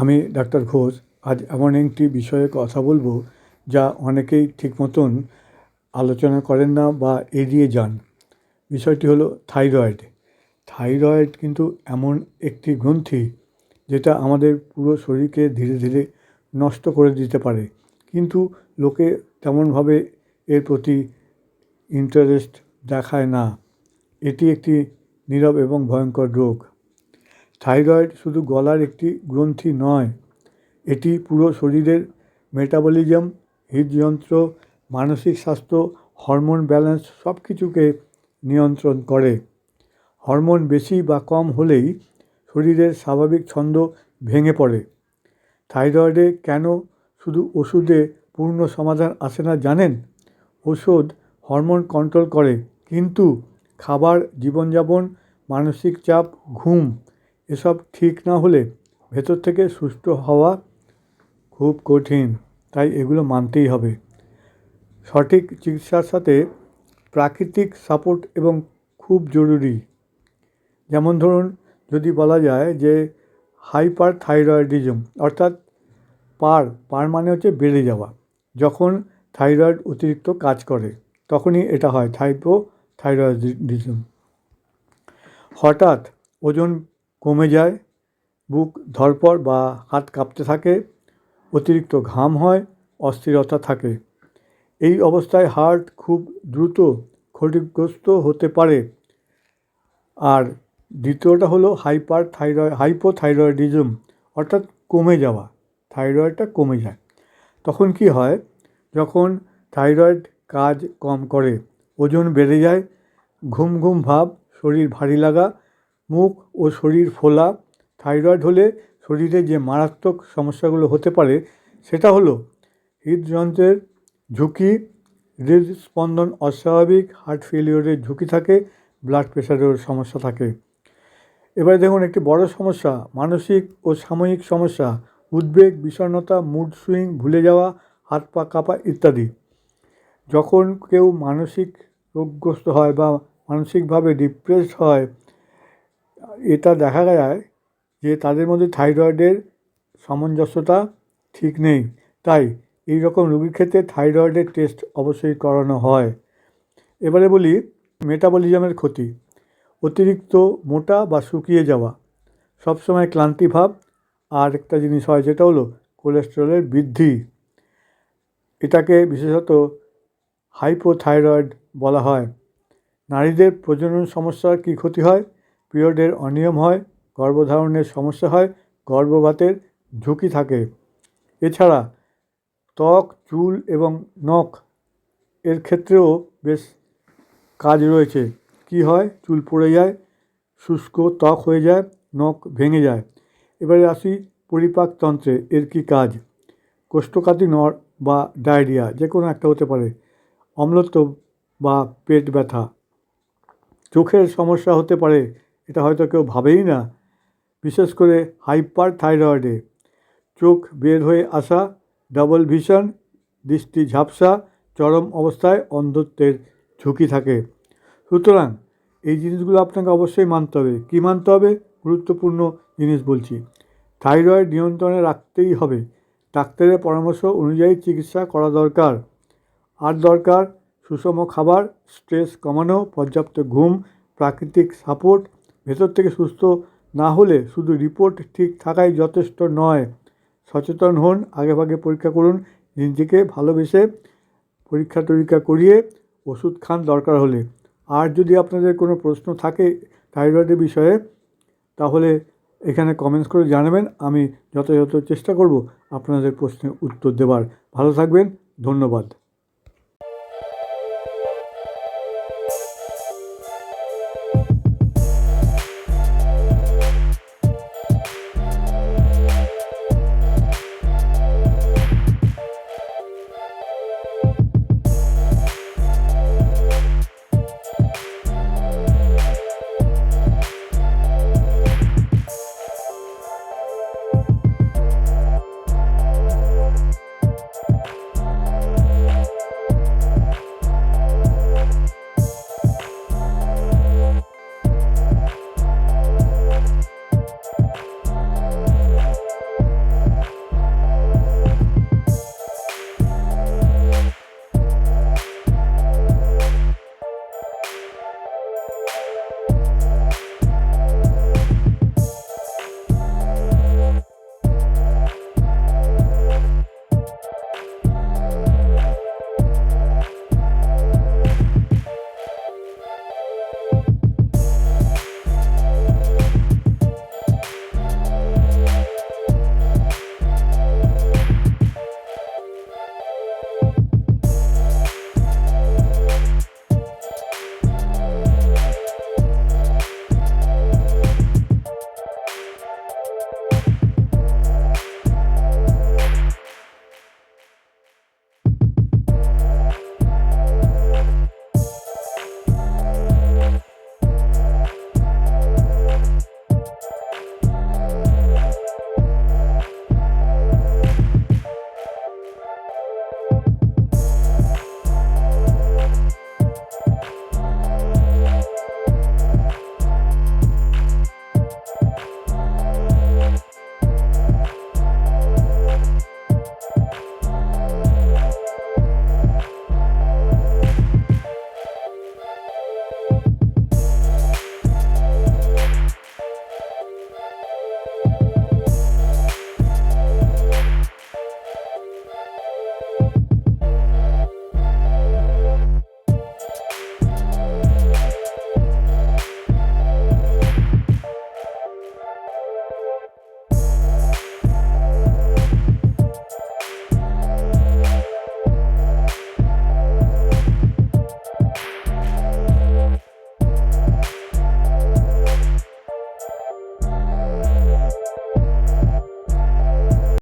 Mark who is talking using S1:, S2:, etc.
S1: আমি ডাক্তার ঘোষ আজ এমন একটি বিষয়ে কথা বলবো যা অনেকেই ঠিক মতন আলোচনা করেন না বা এড়িয়ে যান। বিষয়টি হলো থাইরয়েড। থাইরয়েড কিন্তু এমন একটি গ্রন্থি যেটা আমাদের পুরো শরীরকে ধীরে ধীরে নষ্ট করে দিতে পারে, কিন্তু লোকে তেমনভাবে এর প্রতি ইন্টারেস্ট দেখায় না। এটি একটি নীরব এবং ভয়ঙ্কর রোগ। থাইরয়েড শুধু গলার একটি গ্রন্থি নয়, এটি পুরো শরীরের মেটাবলিজম, হৃদযন্ত্র, মানসিক স্বাস্থ্য, হরমোন ব্যালেন্স সব কিছুকে নিয়ন্ত্রণ করে। হরমোন বেশি বা কম হলেই শরীরের স্বাভাবিক ছন্দ ভেঙে পড়ে। থাইরয়েডে কেন শুধু ওষুধে পূর্ণ সমাধান আসে না জানেন? ওষুধ হরমোন কন্ট্রোল করে, কিন্তু খাবার, জীবনযাপন, মানসিক চাপ, ঘুম এসব ঠিক না হলে ভেতর থেকে সুস্থ হওয়া খুব কঠিন। তাই এগুলো মানতেই হবে। সঠিক চিকিৎসার সাথে প্রাকৃতিক সাপোর্ট এবং খুব জরুরি। যেমন ধরুন, যদি বলা যায় যে হাইপার থাইরয়েডিজম, অর্থাৎ পার মানে হচ্ছে বেড়ে যাওয়া। যখন থাইরয়েড অতিরিক্ত কাজ করে তখনই এটা হয় থাইরয়েডিজম। হঠাৎ ওজন কমে যায়, বুক ধড়ফড় বা হাত কাঁপতে থাকে, অতিরিক্ত ঘাম হয়, অস্থিরতা থাকে। এই অবস্থায় হার্ট খুব দ্রুত ক্ষতিগ্রস্ত হতে পারে। আর দ্বিতীয়টা হলো হাইপোথাইরয়েডিজম, অর্থাৎ কমে যাওয়া, থাইরয়েডটা কমে যায়। তখন কি হয়? যখন থাইরয়েড কাজ কম করে, ওজন বেড়ে যায়, ঘুম ঘুম ভাব, শরীর ভারী লাগা, মুখ ও শরীর ফোলা। থাইরয়েড হলে শরীরে যে মারাত্মক সমস্যাগুলো হতে পারে সেটা হলো হৃদযন্ত্রের ঝুঁকি, হৃদস্পন্দন অস্বাভাবিক, হার্ট ফেলিওরের ঝুঁকি থাকে, ব্লাড প্রেশারের সমস্যা থাকে। এবারে দেখুন, একটি বড় সমস্যা মানসিক ও সাময়িক সমস্যা, উদ্বেগ, বিষণ্ণতা, মুড সুইং, ভুলে যাওয়া, হাত পা কাঁপা ইত্যাদি। যখন কেউ মানসিক রোগগ্রস্ত হয় বা মানসিকভাবে ডিপ্রেসড হয়, এটা দেখা যায় যে তাদের মধ্যে থাইরয়েডের সামঞ্জস্যতা ঠিক নেই। তাই এই রকম রোগীর ক্ষেত্রে থাইরয়েডের টেস্ট অবশ্যই করানো হয়। এবারে বলি মেটাবলিজমের ক্ষতি। অতিরিক্ত মোটা বা শুকিয়ে যাওয়া, সবসময় ক্লান্তি ভাব, আর একটা জিনিস হয় যেটা হলো কোলেস্টেরলের বৃদ্ধি। এটাকে বিশেষত হাইপোথাইরয়েড বলা হয়। নারীদের প্রজনন সমস্যার কী ক্ষতি হয়? পিরিয়ডের অনিয়ম হয়, গর্ভধারণের সমস্যা হয়, গর্ভপাতের ঝুঁকি থাকে। এছাড়া ত্বক, চুল এবং নখ এর ক্ষেত্রেও বেশ কাজ রয়েছে। কি হয়? চুল পড়ে যায়, শুষ্ক ত্বক হয়ে যায়, নখ ভেঙে যায়। এবারে আসি পরিপাকতন্ত্রে এর কী কাজ। কোষ্ঠকাঠিন্য বা ডায়রিয়া যে কোনো একটা হতে পারে, অম্লত্ব বা পেট ব্যথা, চোখের সমস্যা হতে পারে, এটা হয়তো কেউ ভাবেই না। বিশেষ করে হাইপার থাইরয়েডে চোখ বের হয়ে আসা, ডাবল ভিশন, দৃষ্টি ঝাপসা, চরম অবস্থায় অন্ধত্বের ঝুঁকি থাকে। সুতরাং এই জিনিসগুলো আপনাকে অবশ্যই মানতে হবে। কী মানতে হবে? গুরুত্বপূর্ণ জিনিস বলছি। থাইরয়েড নিয়ন্ত্রণে রাখতেই হবে, ডাক্তারের পরামর্শ অনুযায়ী চিকিৎসা করা দরকার। আর দরকার সুষম খাবার, স্ট্রেস কমানো, পর্যাপ্ত ঘুম, প্রাকৃতিক সাপোর্ট। ভেতর থেকে সুস্থ না হলে শুধু রিপোর্ট ঠিক থাকাই যথেষ্ট নয়। সচেতন হন, আগেভাগে পরীক্ষা করুন, নিজেকে ভালোবেসে পরীক্ষা টরীক্ষা করিয়ে ওষুধ খান দরকার হলে। আর যদি আপনাদের কোনো প্রশ্ন থাকে থাইরয়েডের বিষয়ে, তাহলে এখানে কমেন্টস করে জানাবেন। আমি যথাযথ চেষ্টা করব আপনাদের প্রশ্নের উত্তর দেওয়ার। ভালো থাকবেন, ধন্যবাদ।